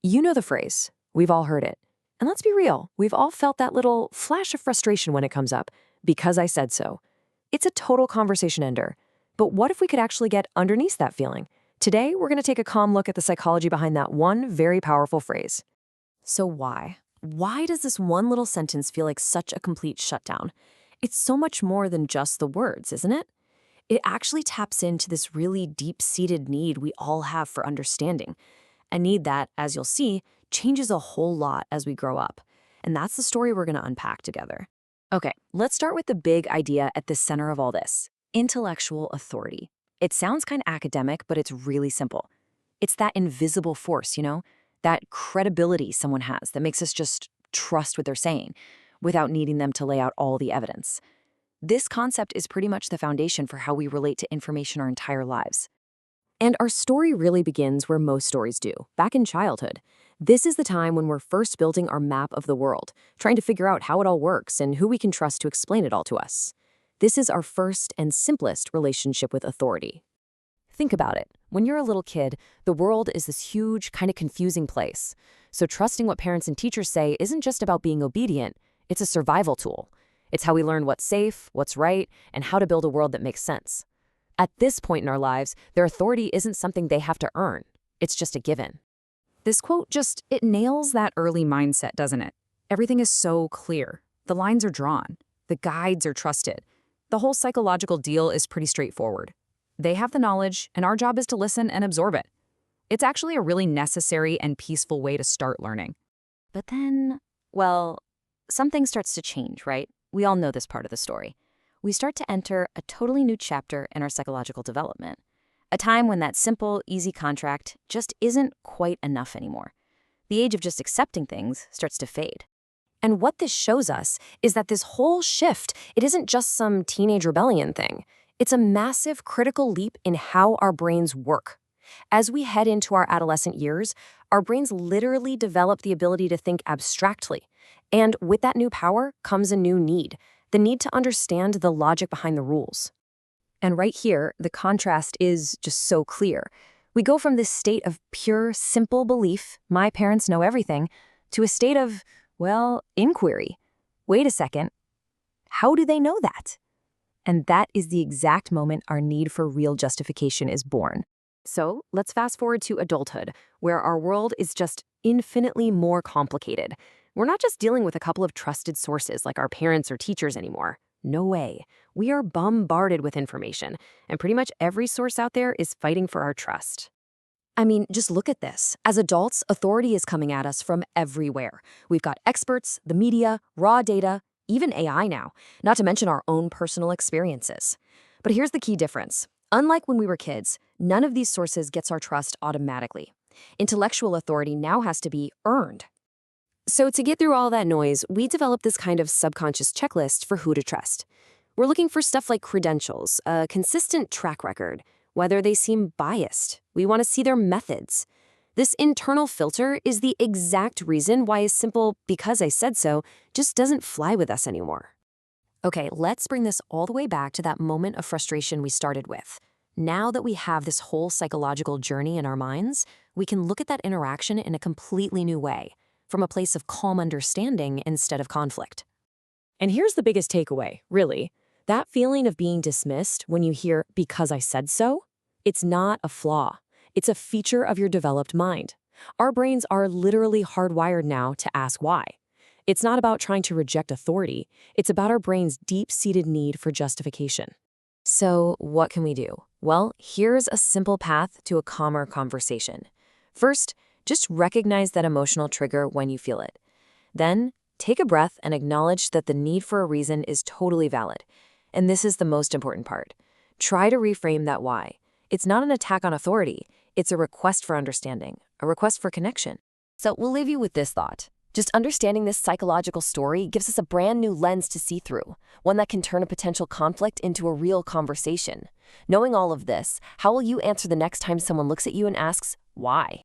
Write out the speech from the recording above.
You know the phrase. We've all heard it. And let's be real, we've all felt that little flash of frustration when it comes up, because I said so. It's a total conversation ender. But what if we could actually get underneath that feeling? Today, we're going to take a calm look at the psychology behind that one very powerful phrase. So why? Why does this one little sentence feel like such a complete shutdown? It's so much more than just the words, isn't it? It actually taps into this really deep-seated need we all have for understanding. A need that, as you'll see, changes a whole lot as we grow up. And that's the story we're going to unpack together. Okay, let's start with the big idea at the center of all this: intellectual authority. It sounds kind of academic, but it's really simple. It's that invisible force, that credibility someone has that makes us just trust what they're saying without needing them to lay out all the evidence. This concept is pretty much the foundation for how we relate to information our entire lives. And our story really begins where most stories do, back in childhood. This is the time when we're first building our map of the world, trying to figure out how it all works and who we can trust to explain it all to us. This is our first and simplest relationship with authority. Think about it. When you're a little kid, the world is this huge, kind of confusing place. So trusting what parents and teachers say isn't just about being obedient, it's a survival tool. It's how we learn what's safe, what's right, and how to build a world that makes sense. At this point in our lives, their authority isn't something they have to earn. It's just a given. This quote it nails that early mindset, doesn't it? Everything is so clear. The lines are drawn. The guides are trusted. The whole psychological deal is pretty straightforward. They have the knowledge, and our job is to listen and absorb it. It's actually a really necessary and peaceful way to start learning. But then, something starts to change, right? We all know this part of the story. We start to enter a totally new chapter in our psychological development. A time when that simple, easy contract just isn't quite enough anymore. The age of just accepting things starts to fade. And what this shows us is that this whole shift, it isn't just some teenage rebellion thing. It's a massive critical leap in how our brains work. As we head into our adolescent years, our brains literally develop the ability to think abstractly. And with that new power comes a new need, the need to understand the logic behind the rules. And right here, the contrast is just so clear. We go from this state of pure, simple belief, my parents know everything, to a state of, inquiry. Wait a second. How do they know that? And that is the exact moment our need for real justification is born. So let's fast forward to adulthood, where our world is just infinitely more complicated. We're not just dealing with a couple of trusted sources like our parents or teachers anymore. No way. We are bombarded with information, and pretty much every source out there is fighting for our trust. I mean, just look at this. As adults, authority is coming at us from everywhere. We've got experts, the media, raw data, even AI now, not to mention our own personal experiences. But here's the key difference. Unlike when we were kids, none of these sources gets our trust automatically. Intellectual authority now has to be earned. So to get through all that noise, we developed this kind of subconscious checklist for who to trust. We're looking for stuff like credentials, a consistent track record, whether they seem biased. We want to see their methods. This internal filter is the exact reason why a simple "because I said so" just doesn't fly with us anymore. Okay, let's bring this all the way back to that moment of frustration we started with. Now that we have this whole psychological journey in our minds, we can look at that interaction in a completely new way, from a place of calm understanding instead of conflict. And here's the biggest takeaway, really. That feeling of being dismissed when you hear "because I said so," it's not a flaw. It's a feature of your developed mind. Our brains are literally hardwired now to ask why. It's not about trying to reject authority. It's about our brain's deep-seated need for justification. So what can we do? Well, here's a simple path to a calmer conversation. First, just recognize that emotional trigger when you feel it. Then, take a breath and acknowledge that the need for a reason is totally valid. And this is the most important part. Try to reframe that why. It's not an attack on authority. It's a request for understanding, a request for connection. So we'll leave you with this thought. Just understanding this psychological story gives us a brand new lens to see through, one that can turn a potential conflict into a real conversation. Knowing all of this, how will you answer the next time someone looks at you and asks, why?